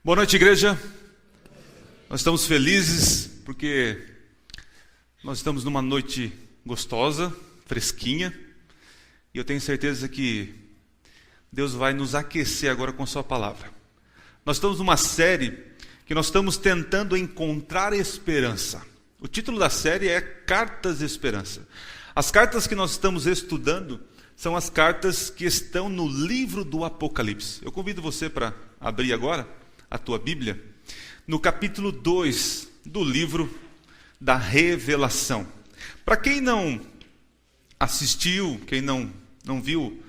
Boa noite, igreja. Nós estamos felizes porque nós estamos numa noite gostosa, fresquinha, e eu tenho certeza que Deus vai nos aquecer agora com a sua palavra. Nós estamos numa série que nós estamos tentando encontrar esperança. O título da série é Cartas de Esperança. As cartas que nós estamos estudando são as cartas que estão no livro do Apocalipse. Eu convido você para abrir agora a tua Bíblia, no capítulo 2 do livro da Revelação. Para quem não assistiu, quem não viu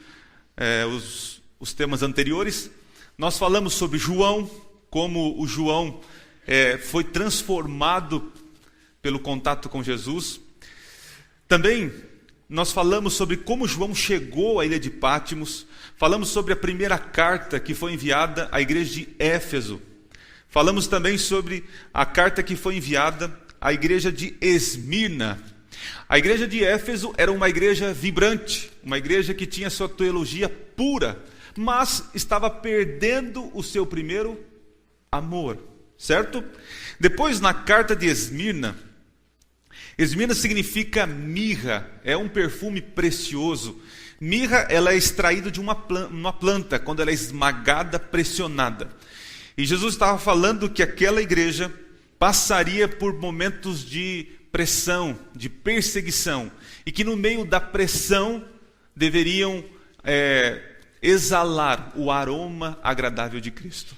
os temas anteriores, nós falamos sobre João, como o João foi transformado pelo contato com Jesus. Também nós falamos sobre como João chegou à ilha de Pátimos. Falamos sobre a primeira carta que foi enviada à igreja de Éfeso. Falamos também sobre a carta que foi enviada à igreja de Esmirna. A igreja de Éfeso era uma igreja vibrante, uma igreja que tinha sua teologia pura, mas estava perdendo o seu primeiro amor, certo? Depois, na carta de Esmirna, Esmirna significa mirra, é um perfume precioso. Mirra, ela é extraída de uma planta, quando ela é esmagada, pressionada. E Jesus estava falando que aquela igreja passaria por momentos de pressão, de perseguição, e que no meio da pressão deveriam exalar o aroma agradável de Cristo.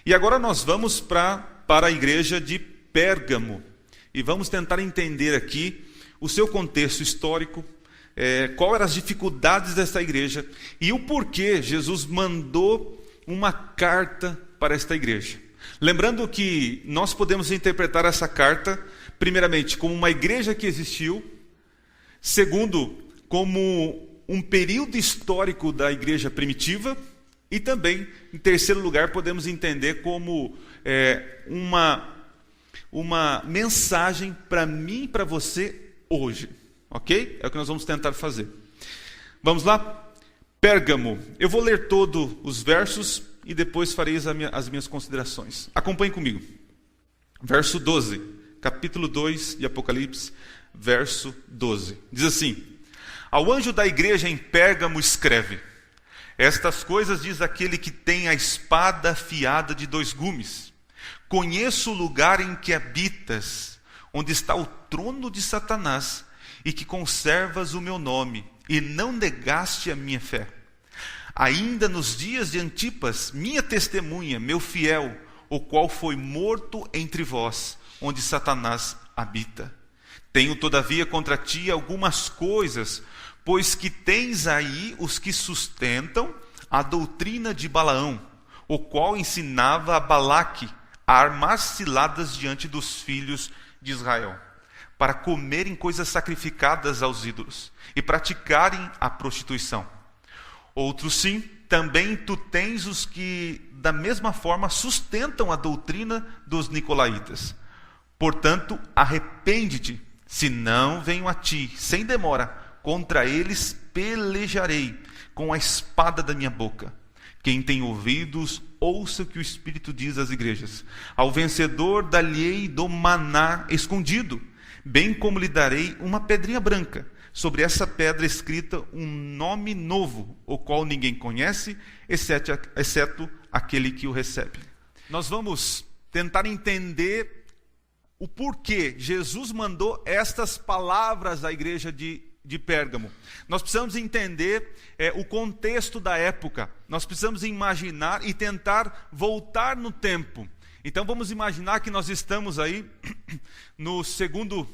E agora nós vamos para a igreja de Pérgamo, e vamos tentar entender aqui o seu contexto histórico, qual eram as dificuldades dessa igreja e o porquê Jesus mandou uma carta para esta igreja. Lembrando que nós podemos interpretar essa carta, primeiramente, como uma igreja que existiu, segundo, como um período histórico da igreja primitiva, e também, em terceiro lugar, podemos entender como uma mensagem para mim e para você hoje. Ok? É o que nós vamos tentar fazer. Vamos lá? Pérgamo. Eu vou ler todos os versos e depois farei as minhas considerações. Acompanhe comigo. Verso 12. Capítulo 2 de Apocalipse, verso 12. Diz assim: Ao anjo da igreja em Pérgamo escreve: Estas coisas diz aquele que tem a espada afiada de 2 gumes. Conheço o lugar em que habitas, onde está o trono de Satanás, e que conservas o meu nome, e não negaste a minha fé. Ainda nos dias de Antipas, minha testemunha, meu fiel, o qual foi morto entre vós, onde Satanás habita. Tenho, todavia, contra ti algumas coisas, pois que tens aí os que sustentam a doutrina de Balaão, o qual ensinava a Balaque a armar ciladas diante dos filhos de Israel, para comerem coisas sacrificadas aos ídolos e praticarem a prostituição. Outros sim, também tu tens os que da mesma forma sustentam a doutrina dos nicolaítas. Portanto, arrepende-te, senão venho a ti, sem demora, contra eles pelejarei com a espada da minha boca. Quem tem ouvidos, ouça o que o Espírito diz às igrejas. Ao vencedor dar-lhe-ei do maná escondido, bem como lhe darei uma pedrinha branca, sobre essa pedra escrita um nome novo, o qual ninguém conhece, exceto aquele que o recebe. Nós vamos tentar entender o porquê Jesus mandou estas palavras à igreja de Pérgamo. Nós precisamos entender o contexto da época. Nós precisamos imaginar e tentar voltar no tempo. Então vamos imaginar que nós estamos aí no segundo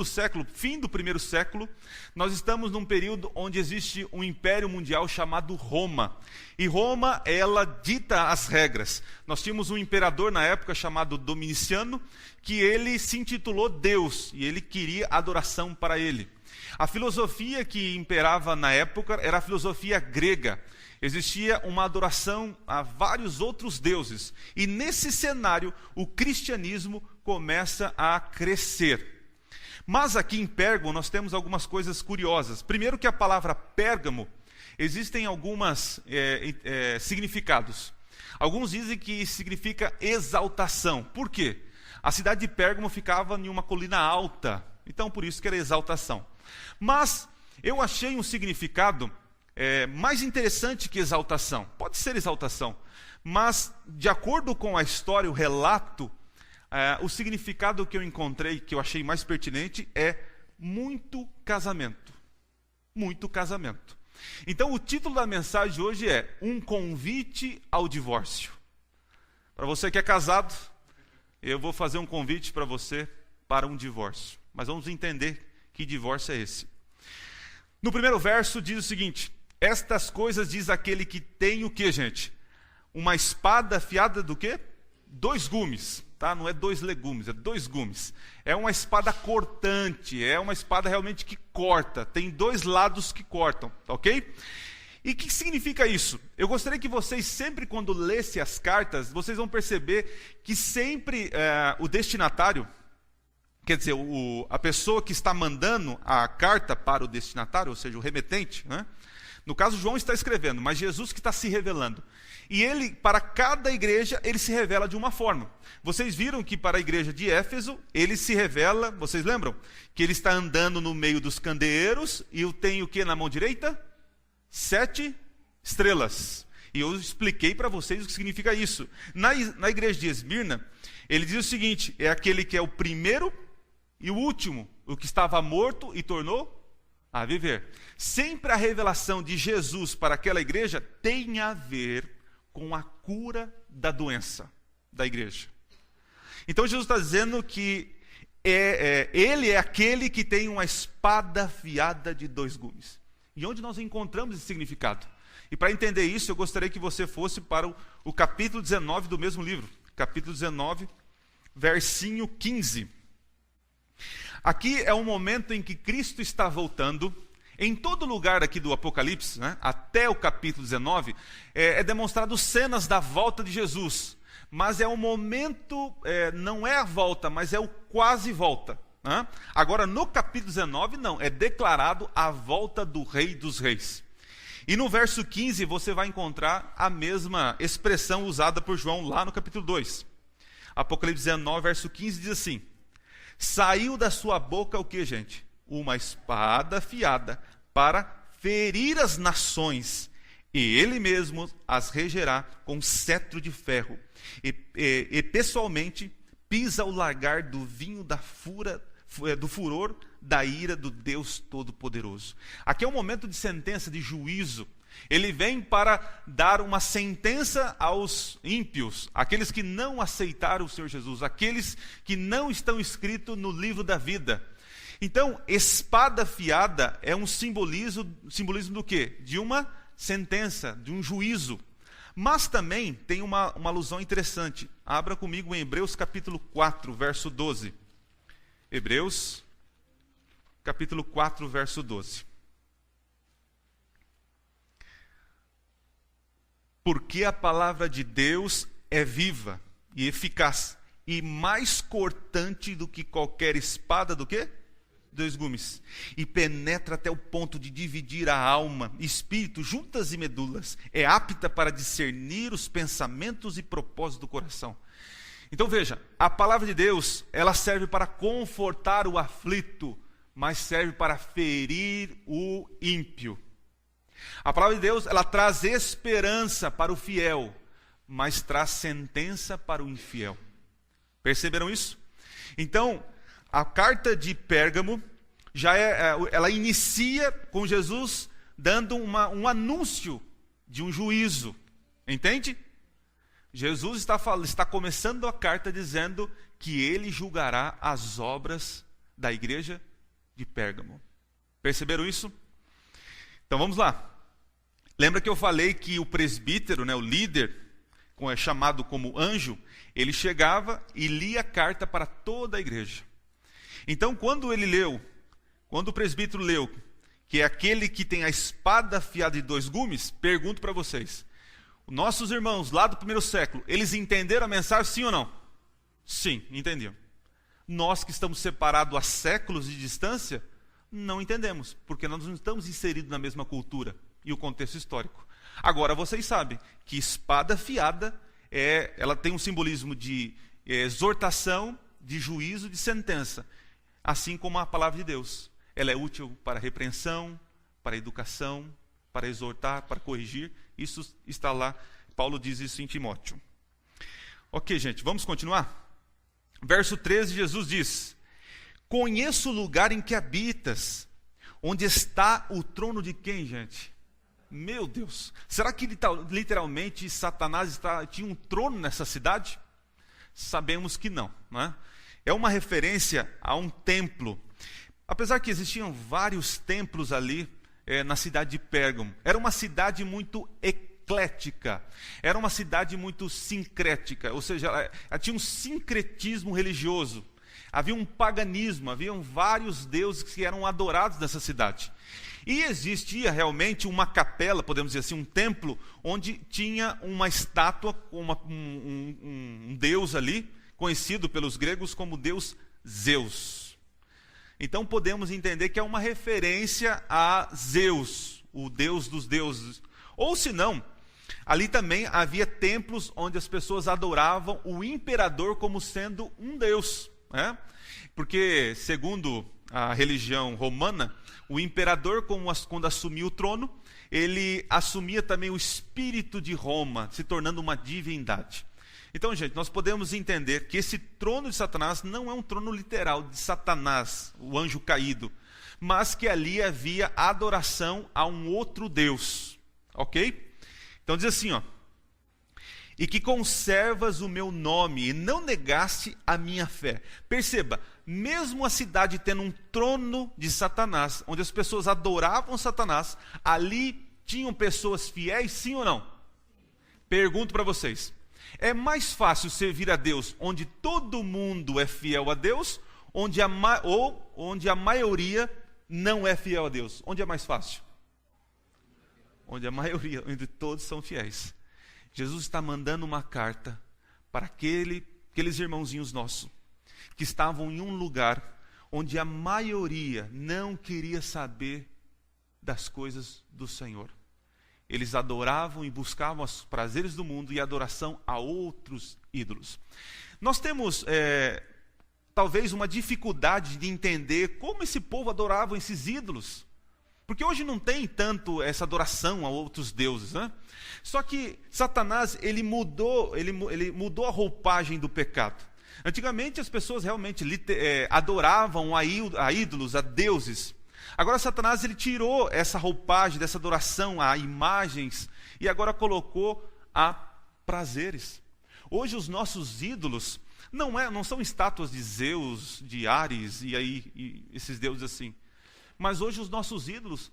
século, fim do primeiro século. Nós estamos num período onde existe um império mundial chamado Roma. E Roma, ela dita as regras. Nós tínhamos um imperador na época chamado Domiciano, que ele se intitulou Deus, e ele queria adoração para ele. A filosofia que imperava na época era a filosofia grega. Existia uma adoração a vários outros deuses. E nesse cenário, o cristianismo começa a crescer. Mas aqui em Pérgamo nós temos algumas coisas curiosas. Primeiro que a palavra Pérgamo, existem alguns significados. Alguns dizem que significa exaltação. Por quê? A cidade de Pérgamo ficava em uma colina alta, então por isso que era exaltação. Mas eu achei um significado mais interessante que exaltação. Pode ser exaltação, mas de acordo com a história, o relato, o significado que eu encontrei, que eu achei mais pertinente, é muito casamento. Muito casamento. Então o título da mensagem de hoje é Um Convite ao Divórcio. Para você que é casado, eu vou fazer um convite para você para um divórcio. Mas vamos entender que divórcio é esse. No primeiro verso diz o seguinte: estas coisas diz aquele que tem o que, gente? Uma espada afiada do quê? 2 gumes, tá? Não é 2 legumes, é 2 gumes. É uma espada cortante, é uma espada realmente que corta. Tem 2 lados que cortam, ok? E o que significa isso? Eu gostaria que vocês sempre, quando lessem as cartas, vocês vão perceber que sempre o destinatário, quer dizer, a pessoa que está mandando a carta para o destinatário, ou seja, o remetente, né? No caso, João está escrevendo, mas Jesus que está se revelando. E ele, para cada igreja, ele se revela de uma forma. Vocês viram que para a igreja de Éfeso, ele se revela, vocês lembram? Que ele está andando no meio dos candeeiros, e eu tenho o que na mão direita? 7 estrelas. E eu expliquei para vocês o que significa isso. Na igreja de Esmirna, ele diz o seguinte: é aquele que é o primeiro e o último, o que estava morto e tornou a viver. Sempre a revelação de Jesus para aquela igreja tem a ver com a cura da doença da igreja. Então Jesus está dizendo que ele é aquele que tem uma espada afiada de 2 gumes. E onde nós encontramos esse significado? E para entender isso, eu gostaria que você fosse para o capítulo 19 do mesmo livro. Capítulo 19, versinho 15. Aqui é um momento em que Cristo está voltando. Em todo lugar aqui do Apocalipse, né, até o capítulo 19, é demonstrado cenas da volta de Jesus. Mas é um momento, não é a volta, mas é o quase volta. Né? Agora, no capítulo 19, não, é declarado a volta do Rei dos Reis. E no verso 15, você vai encontrar a mesma expressão usada por João lá no capítulo 2. Apocalipse 19, verso 15 diz assim: saiu da sua boca o que, gente? Uma espada afiada para ferir as nações, e ele mesmo as regerá com cetro de ferro, e pessoalmente pisa o lagar do vinho do furor da ira do Deus Todo-Poderoso. Aqui é um momento de sentença, de juízo. Ele vem para dar uma sentença aos ímpios, aqueles que não aceitaram o Senhor Jesus, aqueles que não estão escritos no livro da vida. Então, espada afiada é um simbolismo do quê? De uma sentença, de um juízo. Mas também tem uma alusão interessante. Abra comigo em Hebreus capítulo 4, verso 12. Hebreus capítulo 4, verso 12. Porque a palavra de Deus é viva e eficaz, e mais cortante do que qualquer espada do quê? 2 gumes, e penetra até o ponto de dividir a alma, espírito, juntas e medulas, é apta para discernir os pensamentos e propósitos do coração. Então veja, a palavra de Deus, ela serve para confortar o aflito, mas serve para ferir o ímpio. A palavra de Deus, ela traz esperança para o fiel, mas traz sentença para o infiel. Perceberam isso? Então, a carta de Pérgamo, ela inicia com Jesus dando um anúncio de um juízo. Entende? Jesus está começando a carta dizendo que ele julgará as obras da igreja de Pérgamo. Perceberam isso? Então vamos lá. Lembra que eu falei que o presbítero, né, o líder, chamado como anjo, ele chegava e lia a carta para toda a igreja. Então quando o presbítero leu, que é aquele que tem a espada afiada de 2 gumes, pergunto para vocês, nossos irmãos lá do primeiro século, eles entenderam a mensagem, sim ou não? Sim, entendiam. Nós que estamos separados há séculos de distância, não entendemos, porque nós não estamos inseridos na mesma cultura e o contexto histórico. Agora, vocês sabem que espada afiada, ela tem um simbolismo de exortação, de juízo, de sentença. Assim como a palavra de Deus. Ela é útil para repreensão, para educação, para exortar, para corrigir. Isso está lá, Paulo diz isso em Timóteo. Ok, gente, vamos continuar? Verso 13, Jesus diz: conheço o lugar em que habitas, onde está o trono de quem, gente? Meu Deus, será que literalmente Satanás tinha um trono nessa cidade? Sabemos que não, não é? É uma referência a um templo. Apesar que existiam vários templos ali na cidade de Pérgamo. Era uma cidade muito eclética. Era uma cidade muito sincrética. Ou seja, ela tinha um sincretismo religioso. Havia um paganismo, haviam vários deuses que eram adorados nessa cidade. E existia realmente uma capela, podemos dizer assim, um templo, onde tinha uma estátua, um deus ali, conhecido pelos gregos como deus Zeus. Então podemos entender que é uma referência a Zeus, o deus dos deuses. Ou se não, ali também havia templos onde as pessoas adoravam o imperador como sendo um deus, né? Porque, segundo a religião romana, o imperador, quando assumia o trono, ele assumia também o espírito de Roma, se tornando uma divindade. Então, gente, nós podemos entender que esse trono de Satanás não é um trono literal de Satanás, o anjo caído, mas que ali havia adoração a um outro Deus, ok? Então diz assim, ó: e que conservas o meu nome e não negaste a minha fé. Perceba, mesmo a cidade tendo um trono de Satanás, onde as pessoas adoravam Satanás, ali tinham pessoas fiéis, sim ou não? Pergunto para vocês: é mais fácil servir a Deus onde todo mundo é fiel a Deus, ou onde a maioria não é fiel a Deus? Onde é mais fácil? Onde a maioria, onde todos são fiéis. Jesus está mandando uma carta para aqueles irmãozinhos nossos que estavam em um lugar onde a maioria não queria saber das coisas do Senhor. Eles adoravam e buscavam os prazeres do mundo e adoração a outros ídolos. Nós temos, talvez, uma dificuldade de entender como esse povo adorava esses ídolos. Porque hoje não tem tanto essa adoração a outros deuses, né? Só que Satanás, ele mudou a roupagem do pecado. Antigamente as pessoas realmente adoravam a ídolos, a deuses. Agora Satanás, ele tirou essa roupagem dessa adoração a imagens e agora colocou a prazeres. Hoje os nossos ídolos não são estátuas de Zeus, de Ares e esses deuses assim. Mas hoje os nossos ídolos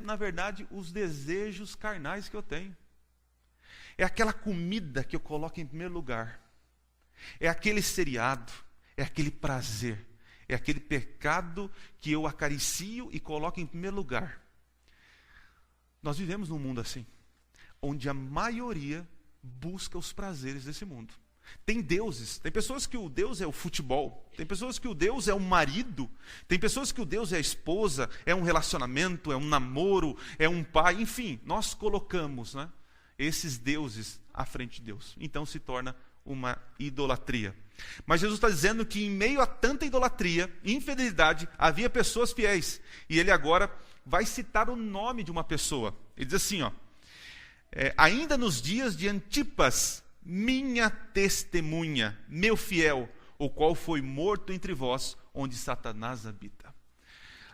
na verdade, os desejos carnais que eu tenho. É aquela comida que eu coloco em primeiro lugar. É aquele seriado, é aquele prazer, é aquele pecado que eu acaricio e coloco em primeiro lugar. Nós vivemos num mundo assim, onde a maioria busca os prazeres desse mundo. Tem deuses, tem pessoas que o Deus é o futebol, tem pessoas que o Deus é o marido, tem pessoas que o Deus é a esposa, é um relacionamento, é um namoro, é um pai, enfim, nós colocamos, né, esses deuses à frente de Deus. Então se torna uma idolatria. Mas Jesus está dizendo que em meio a tanta idolatria, infidelidade, havia pessoas fiéis. E ele agora vai citar o nome de uma pessoa. Ele diz assim, ó: ainda nos dias de Antipas, minha testemunha, meu fiel, o qual foi morto entre vós, onde Satanás habita.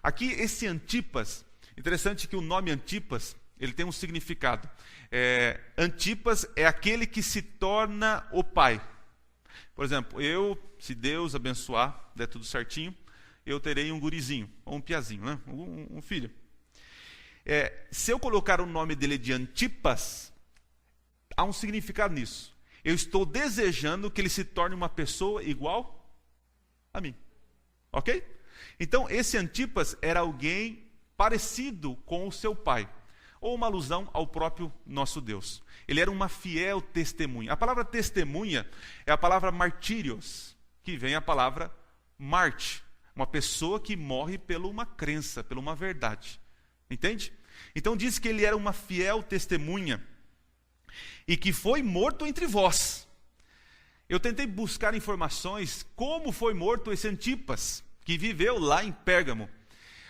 Aqui esse Antipas, interessante que o nome Antipas, ele tem um significado. Antipas é aquele que se torna o pai. Por exemplo, se Deus abençoar, der tudo certinho, eu terei um gurizinho, ou um piazinho, né? um filho. Se eu colocar o nome dele de Antipas, há um significado nisso. Eu estou desejando que ele se torne uma pessoa igual a mim. Ok? Então, esse Antipas era alguém parecido com o seu pai. Ou uma alusão ao próprio nosso Deus. Ele era uma fiel testemunha. A palavra testemunha é a palavra martírios, que vem a palavra Marte. Uma pessoa que morre por uma crença, por uma verdade. Entende? Então diz que ele era uma fiel testemunha e que foi morto entre vós. Eu tentei buscar informações como foi morto esse Antipas, que viveu lá em Pérgamo.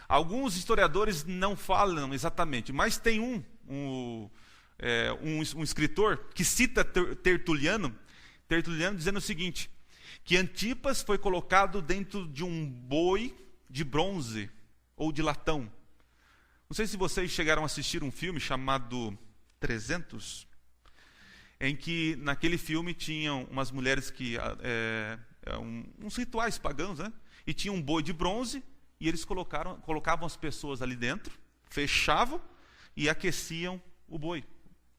Alguns historiadores não falam exatamente, mas tem um escritor que cita Tertuliano dizendo o seguinte, que Antipas foi colocado dentro de um boi de bronze ou de latão. Não sei se vocês chegaram a assistir um filme chamado 300, em que naquele filme tinham umas mulheres que uns rituais pagãos, né? E tinha um boi de bronze e eles colocavam as pessoas ali dentro, fechavam e aqueciam o boi,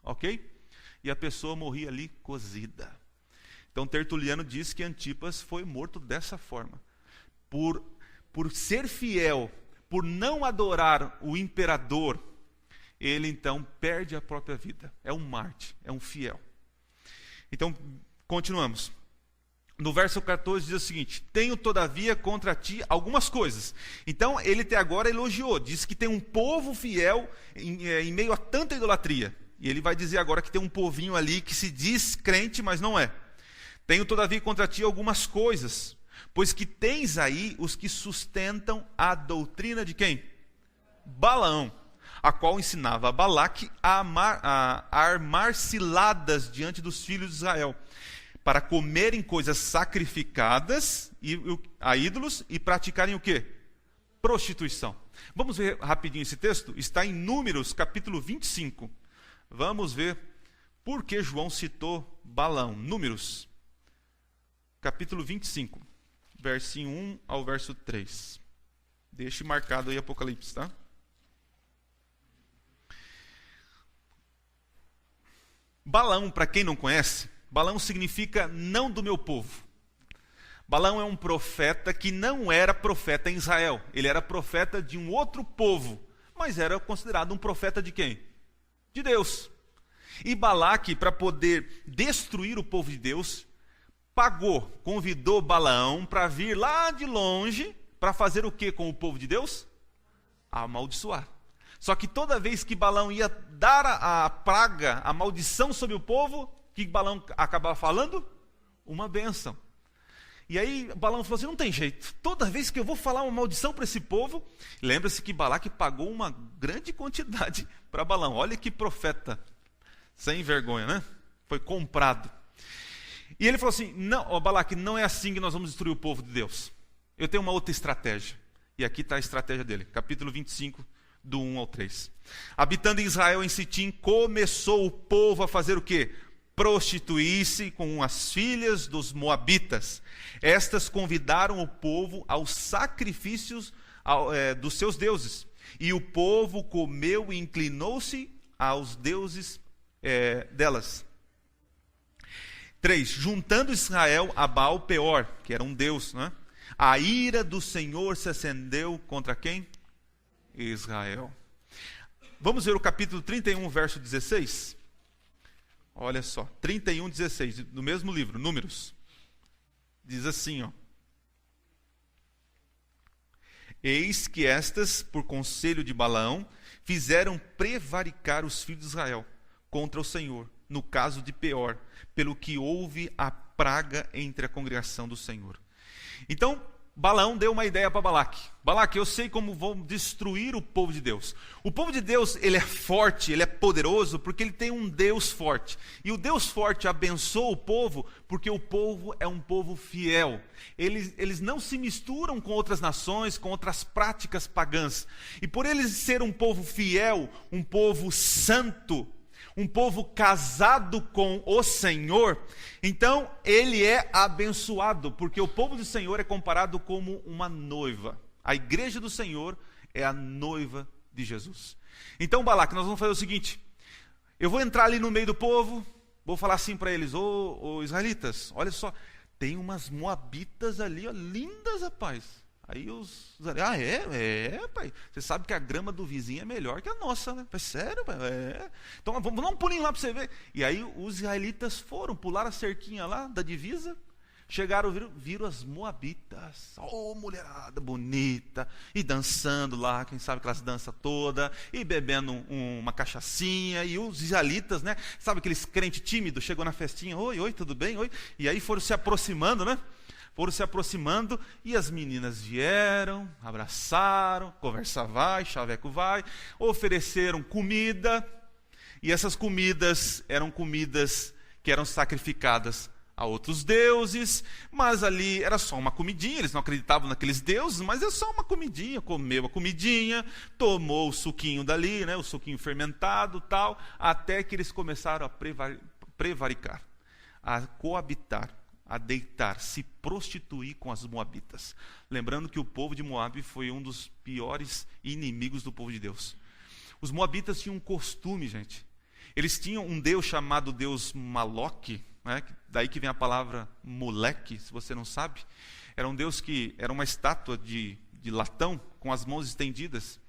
ok? E a pessoa morria ali cozida. Então Tertuliano diz que Antipas foi morto dessa forma, por ser fiel, por não adorar o imperador, ele então perde a própria vida. É um mártir, é um fiel. Então, continuamos. No verso 14 diz o seguinte, tenho todavia contra ti algumas coisas. Então, ele até agora elogiou, diz que tem um povo fiel em meio a tanta idolatria. E ele vai dizer agora que tem um povinho ali que se diz crente, mas não é. Tenho todavia contra ti algumas coisas, pois que tens aí os que sustentam a doutrina de quem? Balaão, a qual ensinava a Balaque a armar ciladas diante dos filhos de Israel, para comerem coisas sacrificadas a ídolos e praticarem o quê? Prostituição. Vamos ver rapidinho esse texto? Está em Números, capítulo 25. Vamos ver por que João citou Balaão. Números, capítulo 25, versinho 1 ao verso 3. Deixe marcado aí Apocalipse, tá? Balaão, para quem não conhece, Balaão significa não do meu povo. Balaão é um profeta que não era profeta em Israel. Ele era profeta de um outro povo, mas era considerado um profeta de quem? De Deus. E Balaque, para poder destruir o povo de Deus, convidou Balaão para vir lá de longe, para fazer o que com o povo de Deus? Amaldiçoar. Só que toda vez que Balaão ia dar a praga, a maldição sobre o povo, o que Balaão acabava falando? Uma bênção. E aí Balaão falou assim, não tem jeito, toda vez que eu vou falar uma maldição para esse povo, lembra-se que Balaque pagou uma grande quantidade para Balaão. Olha que profeta, sem vergonha, né? Foi comprado. E ele falou assim, não, Balaque, não é assim que nós vamos destruir o povo de Deus. Eu tenho uma outra estratégia. E aqui está a estratégia dele, capítulo 25, do 1 ao 3. Habitando em Israel, em Sitim, começou o povo a fazer o quê? Prostituir-se com as filhas dos moabitas. Estas convidaram o povo aos sacrifícios dos seus deuses. E o povo comeu e inclinou-se aos deuses delas. 3. Juntando Israel a Baal Peor, que era um deus, né? A ira do Senhor se acendeu contra quem? Israel. Vamos ver o capítulo 31, verso 16? Olha só, 31, 16, do mesmo livro, Números. Diz assim, ó. Eis que estas, por conselho de Balaão, fizeram prevaricar os filhos de Israel contra o Senhor, no caso de Peor, pelo que houve a praga entre a congregação do Senhor. Então, Balaão deu uma ideia para Balaque. Balaque, eu sei como vou destruir o povo de Deus. O povo de Deus, ele é forte, ele é poderoso, porque ele tem um Deus forte. E o Deus forte abençoa o povo, porque o povo é um povo fiel. Eles não se misturam com outras nações, com outras práticas pagãs. E por eles ser um povo fiel, um povo santo, um povo casado com o Senhor, então ele é abençoado, porque o povo do Senhor é comparado como uma noiva. A igreja do Senhor é a noiva de Jesus. Então, Balaque, nós vamos fazer o seguinte, eu vou entrar ali no meio do povo, vou falar assim para eles, ô israelitas, olha só, tem umas moabitas ali, ó, lindas, rapaz. Aí pai, você sabe que a grama do vizinho é melhor que a nossa, né? Sério, pai? Então vamos dar um pulinho lá para você ver. E aí os israelitas pularam a cerquinha lá da divisa, Chegaram, viram as moabitas, mulherada bonita, e dançando lá, quem sabe aquelas danças todas, e bebendo uma cachaçinha, e os israelitas, né? Sabe aqueles crentes tímidos, chegou na festinha, oi, tudo bem? Oi. E aí foram se aproximando, né? Foram se aproximando, e as meninas vieram, abraçaram, conversa vai, chaveco vai, ofereceram comida, e essas comidas eram comidas que eram sacrificadas a outros deuses, mas ali era só uma comidinha, eles não acreditavam naqueles deuses, mas é só uma comidinha, comeu a comidinha, tomou o suquinho dali, né, o suquinho fermentado, tal, até que eles começaram a prevaricar, a coabitar, a deitar, se prostituir com as moabitas. Lembrando que o povo de Moabe foi um dos piores inimigos do povo de Deus. Os moabitas tinham um costume, gente. Eles tinham um deus chamado Deus Maloque, né? Daí que vem a palavra moleque, se você não sabe. Era um deus que era uma estátua de latão com as mãos estendidas.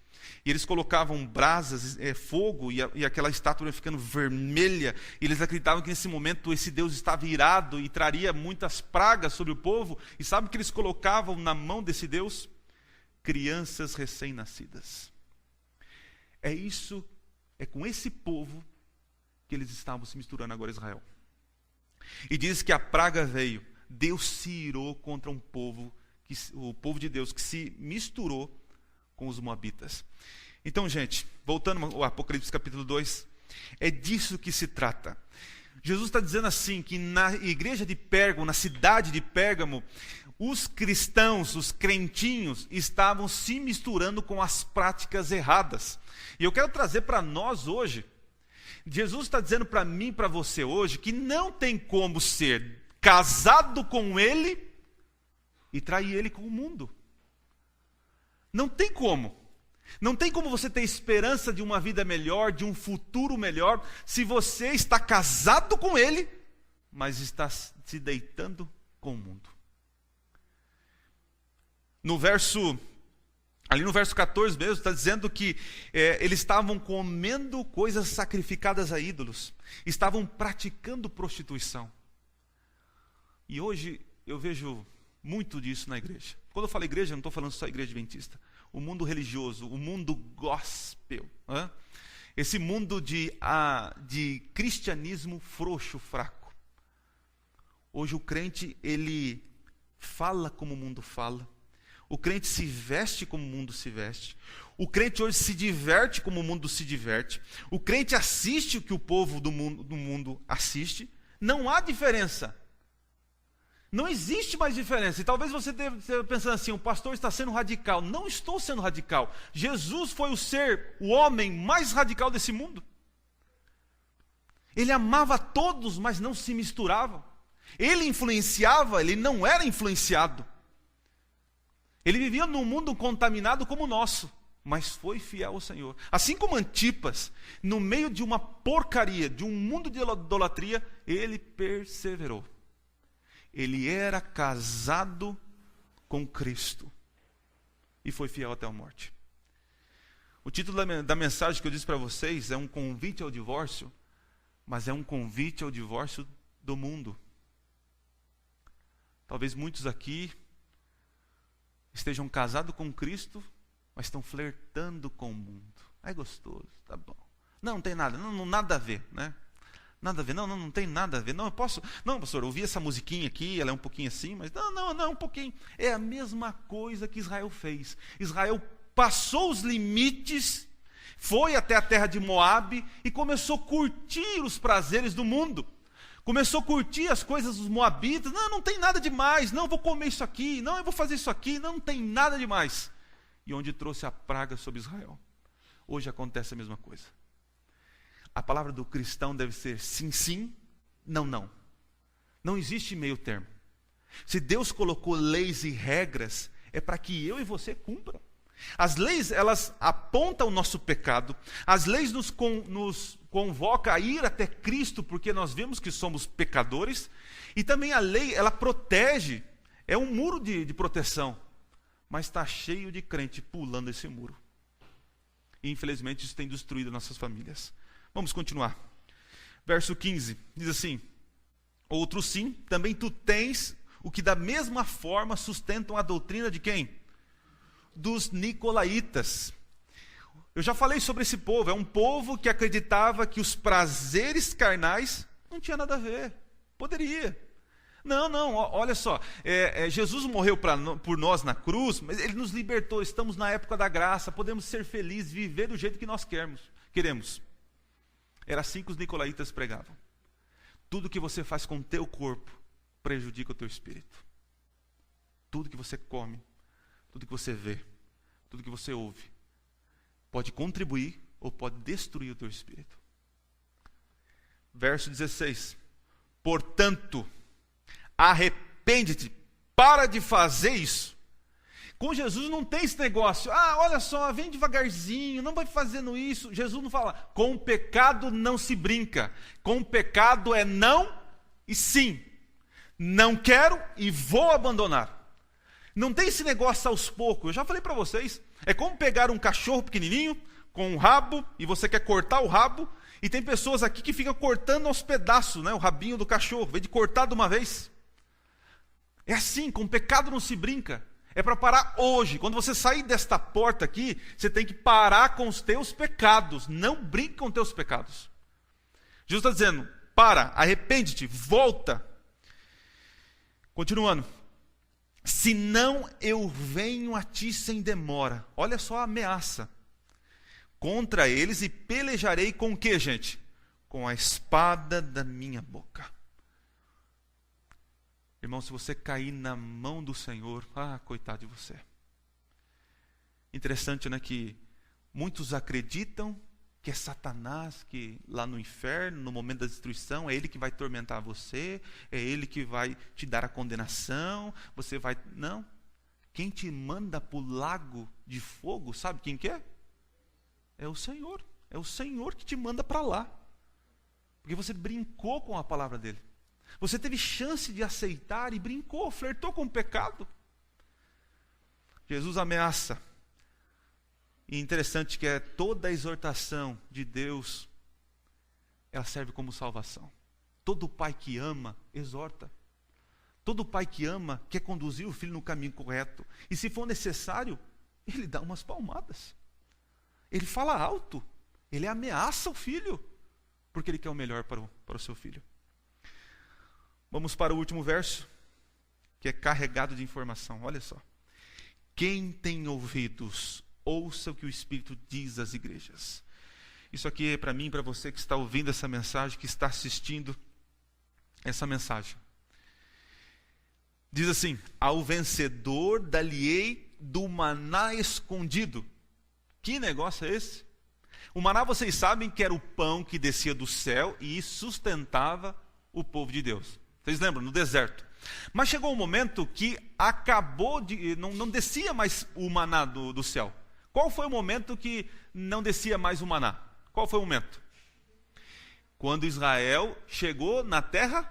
E eles colocavam brasas, fogo, e aquela estátua ia ficando vermelha. E eles acreditavam que nesse momento esse Deus estava irado e traria muitas pragas sobre o povo. E sabe o que eles colocavam na mão desse Deus? Crianças recém-nascidas. É com esse povo que eles estavam se misturando agora a Israel. E diz que a praga veio, Deus se irou contra o povo de Deus, que se misturou com os moabitas. Então, gente, voltando ao Apocalipse capítulo 2, é disso que se trata. Jesus está dizendo assim, que na igreja de Pérgamo, na cidade de Pérgamo, os cristãos, os crentinhos, estavam se misturando com as práticas erradas. E eu quero trazer para nós hoje, Jesus está dizendo para mim e para você hoje, que não tem como ser casado com Ele e trair Ele com o mundo. Não tem como. Não tem como você ter esperança de uma vida melhor, de um futuro melhor, se você está casado com Ele, mas está se deitando com o mundo. Ali no verso 14 mesmo, está dizendo que eles estavam comendo coisas sacrificadas a ídolos, estavam praticando prostituição. E hoje eu vejo muito disso na igreja. Quando eu falo igreja, eu não estou falando só igreja adventista. O mundo religioso, o mundo gospel, esse mundo de cristianismo frouxo, fraco. Hoje o crente, ele fala como o mundo fala. O crente se veste como o mundo se veste. O crente hoje se diverte como o mundo se diverte. O crente assiste o que o povo do mundo assiste. Não há diferença. Não existe mais diferença. E talvez você esteja pensando assim, o pastor está sendo radical. Não estou sendo radical. Jesus foi o homem mais radical desse mundo. Ele amava todos, mas não se misturava. Ele influenciava, ele não era influenciado. Ele vivia num mundo contaminado como o nosso, mas foi fiel ao Senhor. Assim como Antipas, no meio de uma porcaria, de um mundo de idolatria, ele perseverou. Ele era casado com Cristo e foi fiel até a morte. O título da mensagem que eu disse para vocês é um convite ao divórcio, mas é um convite ao divórcio do mundo. Talvez muitos aqui estejam casados com Cristo, mas estão flertando com o mundo. É gostoso, tá bom. Não tem nada, não nada a ver, né? Nada a ver, não tem nada a ver. Não, pastor, eu ouvi essa musiquinha aqui, ela é um pouquinho assim, mas não, um pouquinho. É a mesma coisa que Israel fez. Israel passou os limites, foi até a terra de Moabe e começou a curtir os prazeres do mundo. Começou a curtir as coisas dos moabitas. Não tem nada demais. Não, vou comer isso aqui. Não, eu vou fazer isso aqui. Não tem nada demais. E onde trouxe a praga sobre Israel. Hoje acontece a mesma coisa. A palavra do cristão deve ser sim, sim, não, não. Não existe meio termo. Se Deus colocou leis e regras, é para que eu e você cumpram. As leis, elas apontam o nosso pecado. As leis nos convocam a ir até Cristo, porque nós vemos que somos pecadores. E também a lei, ela protege. É um muro de proteção. Mas está cheio de crente pulando esse muro. E infelizmente isso tem destruído nossas famílias. Vamos continuar. Verso 15, diz assim: outro sim, também tu tens o que da mesma forma sustentam a doutrina de quem? Dos nicolaítas. Eu já falei sobre esse povo, é um povo que acreditava que os prazeres carnais não tinha nada a ver. Poderia. Não, olha só, Jesus morreu por nós na cruz, mas Ele nos libertou, estamos na época da graça, podemos ser felizes, viver do jeito que nós queremos. Era assim que os nicolaítas pregavam. Tudo que você faz com o teu corpo prejudica o teu espírito. Tudo que você come, tudo que você vê, tudo que você ouve, pode contribuir ou pode destruir o teu espírito. Verso 16. Portanto, arrepende-te, para de fazer isso. Com Jesus não tem esse negócio, olha só, vem devagarzinho, não vai fazendo isso. Jesus não fala, com o pecado não se brinca, com o pecado é não e sim. Não quero e vou abandonar. Não tem esse negócio aos poucos, eu já falei para vocês, é como pegar um cachorro pequenininho, com um rabo, e você quer cortar o rabo, e tem pessoas aqui que ficam cortando aos pedaços, né, o rabinho do cachorro, em vez de cortar de uma vez. É assim, com o pecado não se brinca. É para parar hoje. Quando você sair desta porta aqui, você tem que parar com os teus pecados. Não brinque com os teus pecados. Jesus está dizendo, para, arrepende-te, volta. Continuando. Senão eu venho a ti sem demora. Olha só a ameaça. Contra eles e pelejarei com o que, gente? Com a espada da minha boca. Irmão, se você cair na mão do Senhor, coitado de você. Interessante, né, que muitos acreditam que é Satanás, que lá no inferno, no momento da destruição, é ele que vai tormentar você, é ele que vai te dar a condenação, você vai... Não. Quem te manda para o lago de fogo, sabe quem que é? É o Senhor. É o Senhor que te manda para lá. Porque você brincou com a palavra dele. Você teve chance de aceitar e brincou, flertou com o pecado. Jesus ameaça. E interessante que toda a exortação de Deus, ela serve como salvação. Todo pai que ama, exorta. Todo pai que ama, quer conduzir o filho no caminho correto. E se for necessário, ele dá umas palmadas. Ele fala alto. Ele ameaça o filho. Porque ele quer o melhor para o seu filho. Vamos para o último verso, que é carregado de informação. Olha só. Quem tem ouvidos, ouça o que o Espírito diz às igrejas. Isso aqui é para mim, para você que está ouvindo essa mensagem, que está assistindo essa mensagem. Diz assim, ao vencedor dar-lhe-ei do maná escondido. Que negócio é esse? O maná, vocês sabem que era o pão que descia do céu e sustentava o povo de Deus. Vocês lembram? No deserto. Mas chegou um momento que acabou de... Não descia mais o maná do céu. Qual foi o momento que não descia mais o maná? Qual foi o momento? Quando Israel chegou na terra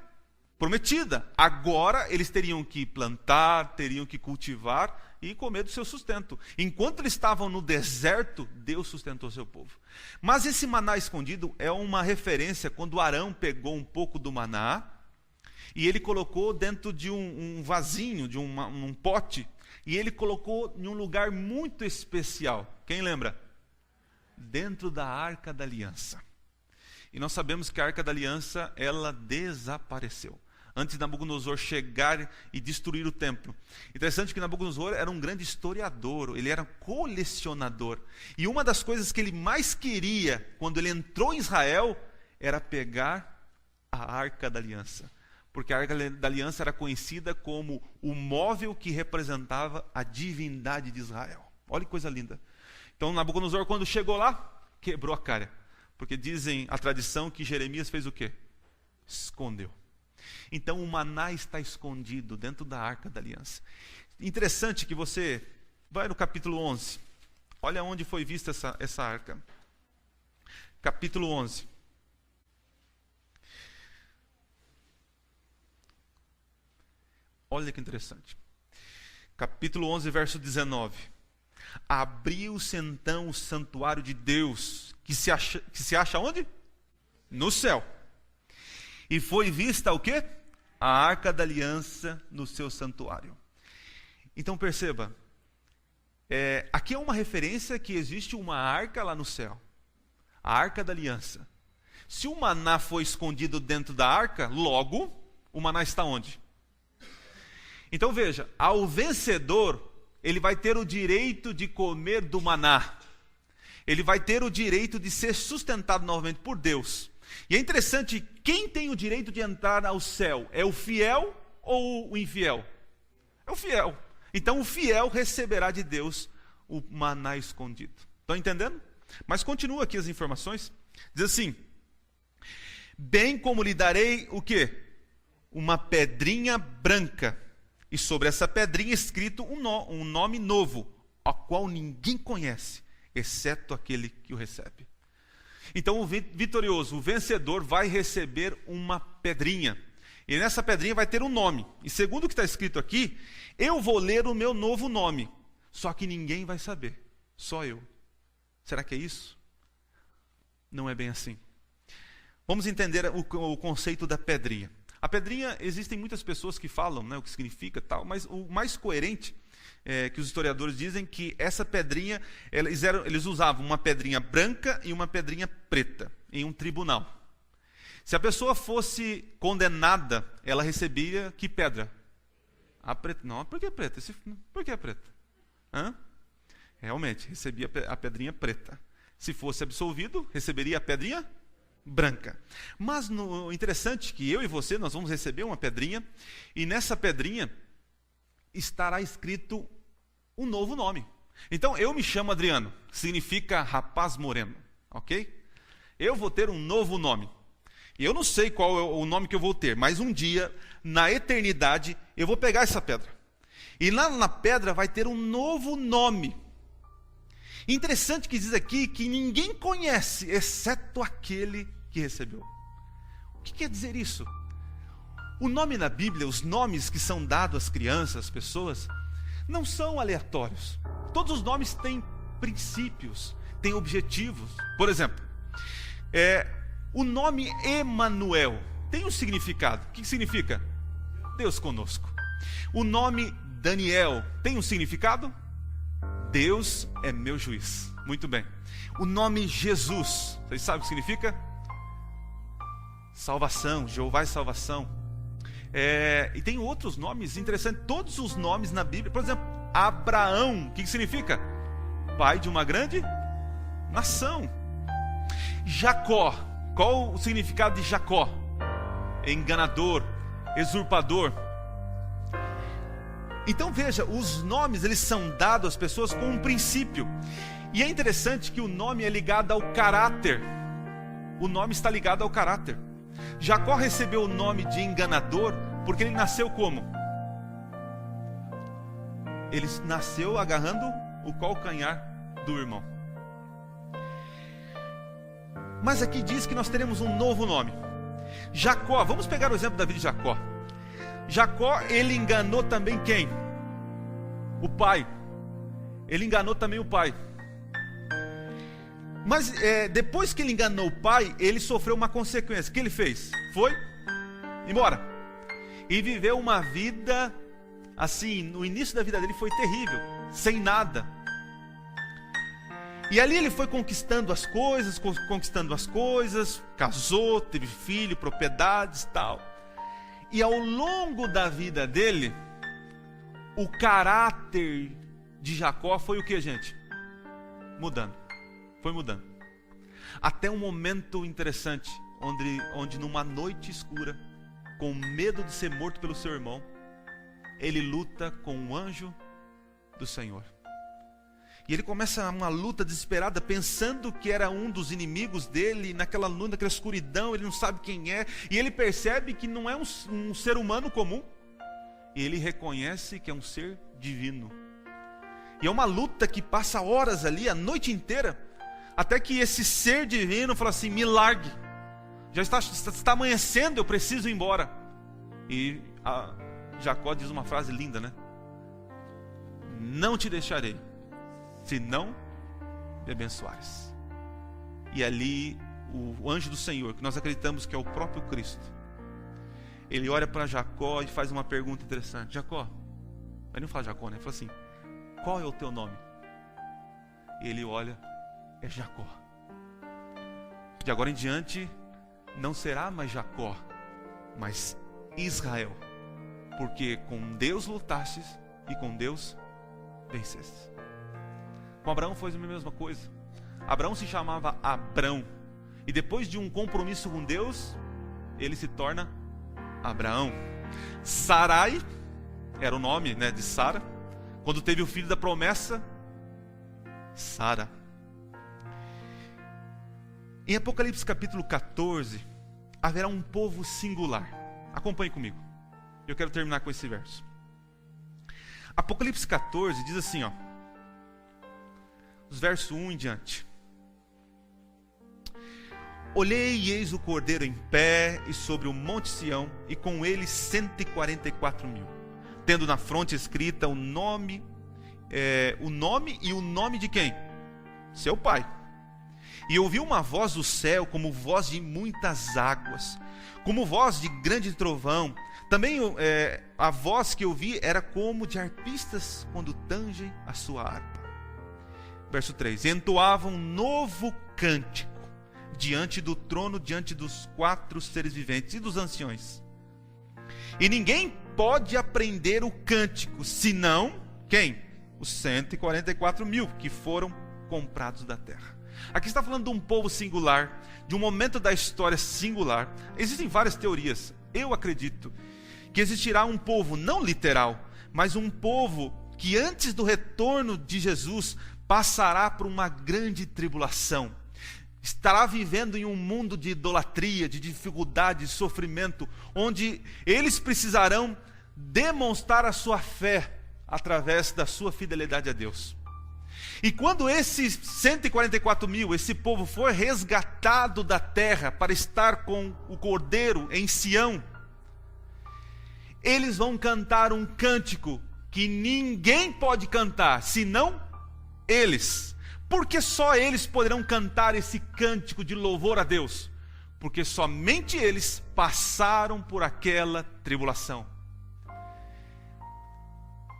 prometida. Agora eles teriam que plantar, teriam que cultivar e comer do seu sustento. Enquanto eles estavam no deserto, Deus sustentou seu povo. Mas esse maná escondido é uma referência quando Arão pegou um pouco do maná e ele colocou dentro de um vasinho, de um pote, e ele colocou em um lugar muito especial. Quem lembra? Dentro da Arca da Aliança. E nós sabemos que a Arca da Aliança, ela desapareceu. Antes de Nabucodonosor chegar e destruir o templo. Interessante que Nabucodonosor era um grande historiador, ele era um colecionador. E uma das coisas que ele mais queria, quando ele entrou em Israel, era pegar a Arca da Aliança. Porque a Arca da Aliança era conhecida como o móvel que representava a divindade de Israel. Olha que coisa linda. Então Nabucodonosor, quando chegou lá, quebrou a cara. Porque dizem a tradição que Jeremias fez o quê? Escondeu. Então o maná está escondido dentro da Arca da Aliança. Interessante que você vai no capítulo 11. Olha onde foi vista essa arca. Capítulo 11. Olha que interessante. Capítulo 11, verso 19. Abriu-se então o santuário de Deus, que se acha onde? No céu. E foi vista o quê? a Arca da Aliança no seu santuário. Então perceba, aqui é uma referência que existe uma arca lá no céu, a Arca da Aliança. Se o maná foi escondido dentro da arca, logo o maná está onde? Então veja, ao vencedor, ele vai ter o direito de comer do maná. Ele vai ter o direito de ser sustentado novamente por Deus. E é interessante, quem tem o direito de entrar ao céu? É o fiel ou o infiel? É o fiel. Então o fiel receberá de Deus o maná escondido. Estão entendendo? Mas continua aqui as informações. Diz assim: bem como lhe darei o quê? Uma pedrinha branca. E sobre essa pedrinha escrito um nome novo, ao qual ninguém conhece, exceto aquele que o recebe. Então o vitorioso, o vencedor, vai receber uma pedrinha. E nessa pedrinha vai ter um nome. E segundo o que está escrito aqui, eu vou ler o meu novo nome. Só que ninguém vai saber, só eu. Será que é isso? Não é bem assim. Vamos entender o conceito da pedrinha. A pedrinha, existem muitas pessoas que falam, né, o que significa tal, mas o mais coerente que os historiadores dizem que essa pedrinha, eles usavam uma pedrinha branca e uma pedrinha preta em um tribunal. Se a pessoa fosse condenada, ela recebia que pedra? A preta. Não, por que preta? Por que preta? Hã? Realmente, recebia a pedrinha preta. Se fosse absolvido, receberia a pedrinha branca. Mas o interessante é que eu e você, nós vamos receber uma pedrinha, e nessa pedrinha estará escrito um novo nome. Então, eu me chamo Adriano, que significa rapaz moreno, ok? Eu vou ter um novo nome. E eu não sei qual é o nome que eu vou ter, mas um dia, na eternidade, eu vou pegar essa pedra. E lá na pedra vai ter um novo nome. Interessante que diz aqui que ninguém conhece, exceto aquele que recebeu. O que quer dizer isso? O nome na Bíblia, os nomes que são dados às crianças, às pessoas, não são aleatórios. Todos os nomes têm princípios, têm objetivos. Por exemplo, o nome Emanuel tem um significado. O que significa? Deus conosco. O nome Daniel tem um significado? Deus é meu juiz. Muito bem. O nome Jesus, vocês sabem o que significa? Salvação, Jeová é salvação. E tem outros nomes interessantes. Todos os nomes na Bíblia, por exemplo, Abraão, o que significa? Pai de uma grande nação. Jacó, qual o significado de Jacó? Enganador, usurpador. Então veja, os nomes, eles são dados às pessoas com um princípio. E é interessante que o nome é ligado ao caráter. O nome está ligado ao caráter. Jacó recebeu o nome de enganador porque ele nasceu como? Ele nasceu agarrando o calcanhar do irmão. Mas aqui diz que nós teremos um novo nome. Jacó, vamos pegar o exemplo da vida de Jacó. Jacó, ele enganou também quem? O pai. Ele enganou também o pai. Mas depois que ele enganou o pai, ele sofreu uma consequência. O que ele fez? Foi embora. E viveu uma vida, assim, no início da vida dele foi terrível, sem nada. E ali ele foi conquistando as coisas, casou, teve filho, propriedades e tal. E ao longo da vida dele, o caráter de Jacó foi o que, gente? Mudando. Foi mudando. Até um momento interessante, onde numa noite escura, com medo de ser morto pelo seu irmão, ele luta com um anjo do Senhor. E ele começa uma luta desesperada, pensando que era um dos inimigos dele, naquela luz, naquela escuridão, ele não sabe quem é, e ele percebe que não é um ser humano comum, e ele reconhece que é um ser divino. E é uma luta que passa horas ali, a noite inteira, até que esse ser divino fala assim: me largue, já está amanhecendo, eu preciso ir embora. E Jacó diz uma frase linda, né? Não te deixarei, se não me abençoares. E ali o anjo do Senhor, que nós acreditamos que é o próprio Cristo, ele olha para Jacó e faz uma pergunta interessante. Jacó, ele não fala Jacó, né? Ele fala assim: qual é o teu nome? E ele olha, é Jacó. De agora em diante, não será mais Jacó, mas Israel. Porque com Deus lutastes e com Deus vencestes. Com Abraão foi a mesma coisa. Abraão se chamava Abrão. E depois de um compromisso com Deus, ele se torna Abraão. Sarai era o nome, né, de Sara. Quando teve o filho da promessa, Sara. Em Apocalipse capítulo 14, haverá um povo singular. Acompanhe comigo. Eu quero terminar com esse verso. Apocalipse 14 diz assim, ó. Os versos 1 em diante. Olhei e eis o Cordeiro em pé e sobre o monte Sião, e com ele 144.000, tendo na fronte escrita o nome e o nome de quem? Seu Pai. E ouvi uma voz do céu, como voz de muitas águas, como voz de grande trovão. Também a voz que eu vi era como de arpistas quando tangem a sua harpa. Verso 3. Entoavam um novo cântico diante do trono, diante dos 4 seres viventes e dos anciões. E ninguém pode aprender o cântico, senão quem? Os 144.000 que foram comprados da terra. Aqui está falando de um povo singular, de um momento da história singular. Existem várias teorias. Eu acredito que existirá um povo não literal, mas um povo que antes do retorno de Jesus passará por uma grande tribulação. Estará vivendo em um mundo de idolatria, de dificuldade, de sofrimento, onde eles precisarão demonstrar a sua fé através da sua fidelidade a Deus. E quando esses 144.000, esse povo for resgatado da terra para estar com o Cordeiro em Sião, eles vão cantar um cântico que ninguém pode cantar, senão eles. Porque só eles poderão cantar esse cântico de louvor a Deus. Porque somente eles passaram por aquela tribulação.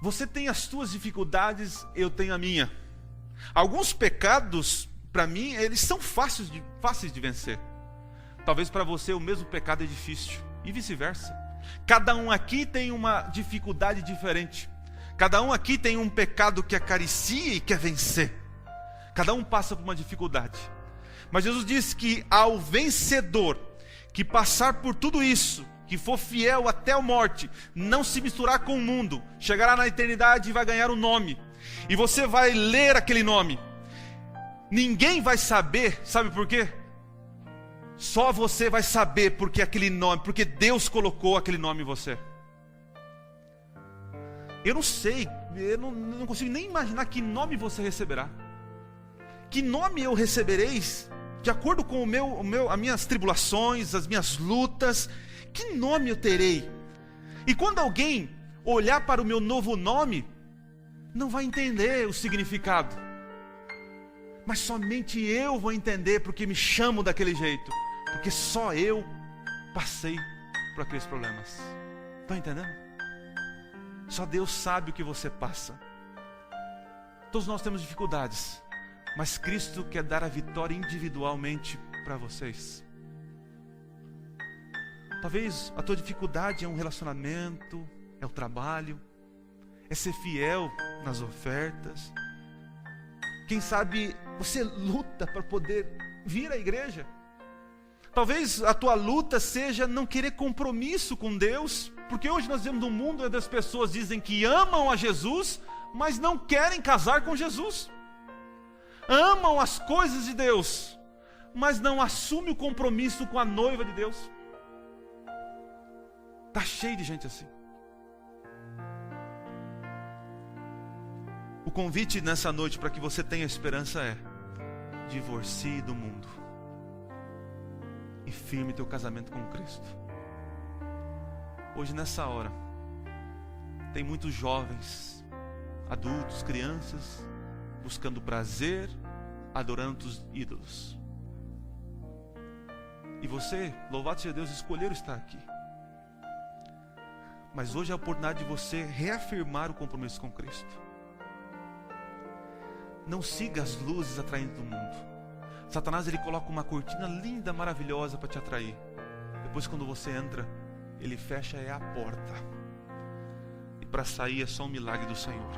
Você tem as suas dificuldades, eu tenho a minha. Alguns pecados, para mim, eles são fáceis de vencer. Talvez para você o mesmo pecado é difícil. E vice-versa. Cada um aqui tem uma dificuldade diferente. Cada um aqui tem um pecado que acaricia e quer vencer. Cada um passa por uma dificuldade. Mas Jesus disse que ao vencedor, que passar por tudo isso, que for fiel até a morte, não se misturar com o mundo, chegará na eternidade e vai ganhar um nome. E você vai ler aquele nome. Ninguém vai saber, sabe por quê? Só você vai saber porque aquele nome, porque Deus colocou aquele nome em você. Eu não sei, eu não consigo nem imaginar que nome você receberá. Que nome eu recebereis de acordo com as minhas tribulações, as minhas lutas? Que nome eu terei? E quando alguém olhar para o meu novo nome, não vai entender o significado. Mas somente eu vou entender porque me chamo daquele jeito. Porque só eu passei por aqueles problemas. Estão entendendo? Só Deus sabe o que você passa. Todos nós temos dificuldades, mas Cristo quer dar a vitória individualmente para vocês. Talvez a tua dificuldade é um relacionamento, é o trabalho, é ser fiel nas ofertas. Quem sabe você luta para poder vir à igreja. Talvez a tua luta seja não querer compromisso com Deus, porque hoje nós vemos um mundo onde as pessoas dizem que amam a Jesus, mas não querem casar com Jesus. Amam as coisas de Deus, mas não assumem o compromisso com a noiva de Deus. Está cheio de gente assim. O convite nessa noite para que você tenha esperança é: divorcie do mundo e firme teu casamento com Cristo. Hoje nessa hora tem muitos jovens, adultos, crianças buscando prazer, adorando os ídolos. E você, louvado seja Deus, escolheu estar aqui. Mas hoje é a oportunidade de você reafirmar o compromisso com Cristo. Não siga as luzes atraentes do mundo. Satanás, ele coloca uma cortina linda, maravilhosa para te atrair. Depois, quando você entra, ele fecha a porta. E para sair é só um milagre do Senhor.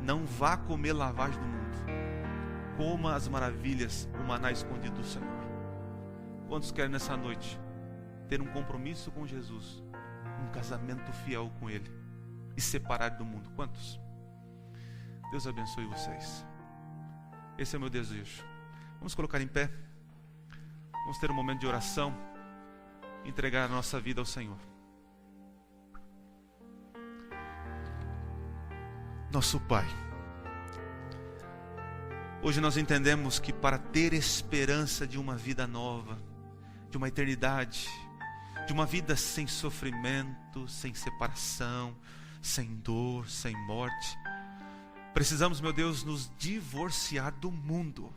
Não vá comer lavagem do mundo. Coma as maravilhas, o maná escondido do Senhor. Quantos querem nessa noite ter um compromisso com Jesus, um casamento fiel com Ele e separar do mundo? Quantos? Deus abençoe vocês. Esse é o meu desejo. Vamos colocar em pé. Vamos ter um momento de oração. Entregar a nossa vida ao Senhor. Nosso Pai, hoje nós entendemos que para ter esperança de uma vida nova, de uma eternidade, de uma vida sem sofrimento, sem separação, sem dor, sem morte, precisamos, meu Deus, nos divorciar do mundo.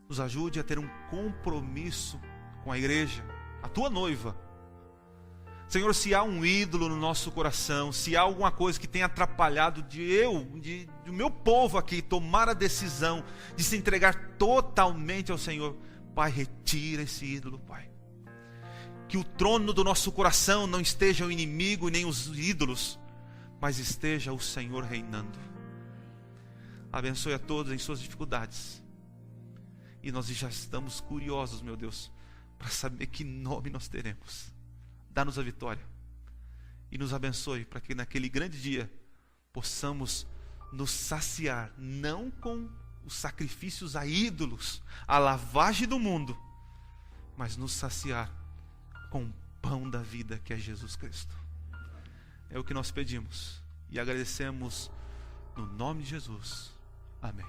Nos ajude a ter um compromisso com a igreja, a tua noiva. Senhor, se há um ídolo no nosso coração, se há alguma coisa que tenha atrapalhado do meu povo aqui tomar a decisão de se entregar totalmente ao Senhor, Pai, retira esse ídolo, Pai. Que o trono do nosso coração não esteja o inimigo e nem os ídolos, mas esteja o Senhor reinando. Abençoe a todos em suas dificuldades. E nós já estamos curiosos, meu Deus, para saber que nome nós teremos. Dá-nos a vitória e nos abençoe para que naquele grande dia possamos nos saciar, não com os sacrifícios a ídolos, a lavagem do mundo, mas nos saciar com o pão da vida que é Jesus Cristo. É o que nós pedimos e agradecemos no nome de Jesus. Amém.